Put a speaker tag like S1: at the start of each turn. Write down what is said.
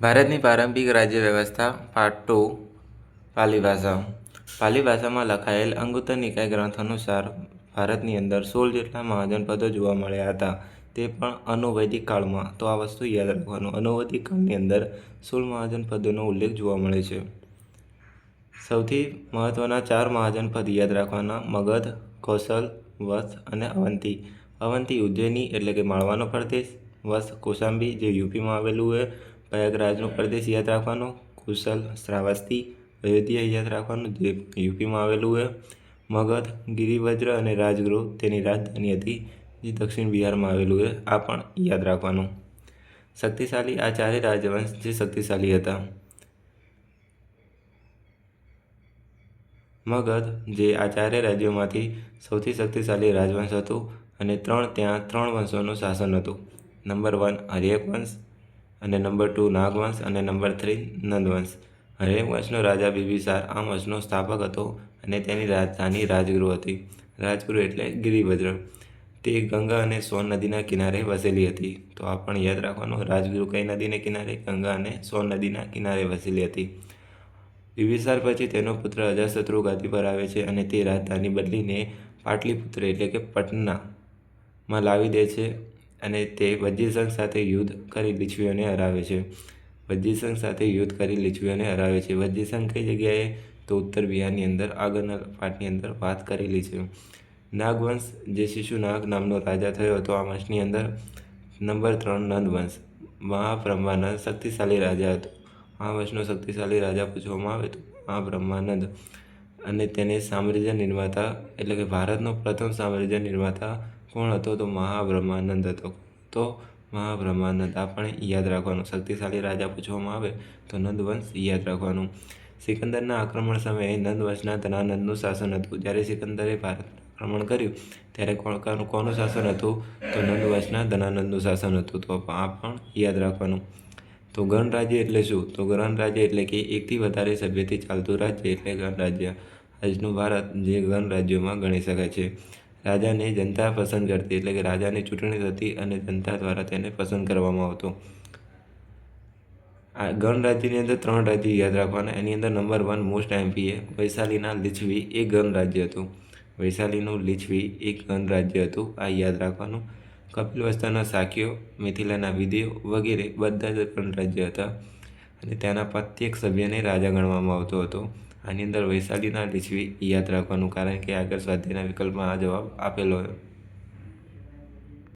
S1: ભારતની પ્રારંભિક રાજ્ય વ્યવસ્થા પાર્ટ 2 પાલી ભાષા. પાલી ભાષામાં લખાયેલ અંગુત્તર નિકાય ગ્રંથ અનુસાર ભારતની અંદર 16 જેટલા મહાજનપદો જોવા મળ્યા હતા, તે પણ અનુવૈદિક કાળમાં. તો આ વસ્તુ યાદ રાખવાનું, અનુવૈદિક કાળની અંદર 16 મહાજનપદોનો ઉલ્લેખ જોવા મળે છે. સૌથી મહત્વના 4 મહાજનપદ યાદ રાખવાના: મગધ, કૌશલ, વત્સ અને અવંતી. અવંતી ઉજ્જૈની એટલે કે માળવાનો પ્રદેશ, વત્સ કૌશાંબી જે યુપીમાં આવેલું છે, પ્રયાગરાજનો પ્રદેશ યાદ રાખવાનો, કૌશલ શ્રાવસ્તી અયોધ્યા યાદ રાખવાનું જે યુપીમાં આવેલું છે, મગધ ગિરિવ્રજ અને રાજગૃહ તેની રાજધાની હતી જે દક્ષિણ બિહારમાં આવેલું છે, આ પણ યાદ રાખવાનું. શક્તિશાળી: આ ચારેય રાજવંશ જે શક્તિશાળી હતા. મગધ જે આ ચારેય રાજ્યોમાંથી સૌથી શક્તિશાળી રાજવંશ હતું અને ત્યાં 3 વંશોનું શાસન હતું. નંબર 1 હર્યક વંશ, અને નંબર 2 નાગવંશ અને નંબર 3 નંદવંશ. હર્યક વંશનો રાજા બિંબિસાર આ વંશનો સ્થાપક હતો અને તેની રાજધાની રાજગૃહ હતી. રાજગૃહ એટલે ગિરિવ્રજ. તે ગંગા અને સોન નદીના કિનારે વસેલી હતી. તો આ પણ યાદ રાખવાનું, રાજગૃહ કઈ નદીને કિનારે? ગંગા અને સોન નદીના કિનારે વસેલી હતી. બિંબિસાર પછી તેનો પુત્ર અજાતશત્રુ ગાદી પર આવે છે અને તે રાજધાની બદલીને પાટલીપુત્ર એટલે કે પટનામાં લાવી દે છે અને તે વજ્જીસંઘ સાથે યુદ્ધ કરી લીછવીઓને હરાવે છે. વજ્જીસંઘ કઈ જગ્યાએ? તો ઉત્તર બિહારની અંદર આગળના પાઠની અંદર વાત કરેલી છે. નાગવંશ જે શિશુનાગ નામનો રાજા થયો હતો આ વંશની અંદર. નંબર 3 નંદવંશ, મહાબ્રહ્માનંદ શક્તિશાળી રાજા હતો. આ વંશનો શક્તિશાળી રાજા પૂછવામાં આવે તો મહાબ્રહ્માનંદ, અને તેને સામ્રાજ્ય નિર્માતા એટલે કે ભારતનો પ્રથમ સામ્રાજ્ય નિર્માતા કોણ હતો? તો મહાબ્રહ્માનંદ હતો. તો મહાબ્રહ્માનંદ આ પણ યાદ રાખવાનું. શક્તિશાળી રાજા પૂછવામાં આવે તો નંદવંશ યાદ રાખવાનું. સિકંદરના આક્રમણ સમયે નંદવંશના ધનાનંદનું શાસન હતું. જ્યારે સિકંદરે ભારત આક્રમણ કર્યું ત્યારે કોનું શાસન હતું? તો નંદવંશના ધનાનંદનું શાસન હતું. તો આ પણ યાદ રાખવાનું. તો ગણરાજ્ય એટલે શું? તો ગણરાજ્ય એટલે કે એકથી વધારે સભ્યથી ચાલતું રાજ્ય એટલે ગણરાજ્ય. આજનું ભારત જે ગણરાજ્યોમાં ગણી શકાય છે. રાજાને જનતા પસંદ કરતી એટલે કે રાજાની ચૂંટણી થતી અને જનતા દ્વારા તેને પસંદ કરવામાં આવતો. આ ગણરાજ્યની અંદર 3 રાજ્ય યાદ રાખવાના. એની અંદર નંબર 1 મોસ્ટ આઈએમપી વૈશાલીના લીછવી એ ગણરાજ્ય હતું. વૈશાલીનું લીછવી એક ગણરાજ્ય હતું, આ યાદ રાખવાનું. કપિલવસ્તુના શાક્યો, મિથિલાના વિદેયો વગેરે બધા જ ગણરાજ્ય હતા અને ત્યાંના પ્રત્યેક સભ્યને રાજા ગણવામાં આવતો હતો. આની અંદર વૈશાલીના લીછવી યાદ રાખવાનું, કારણ કે આગળ સ્વાધ્યાયના વિકલ્પમાં આ જવાબ આપેલો હોય.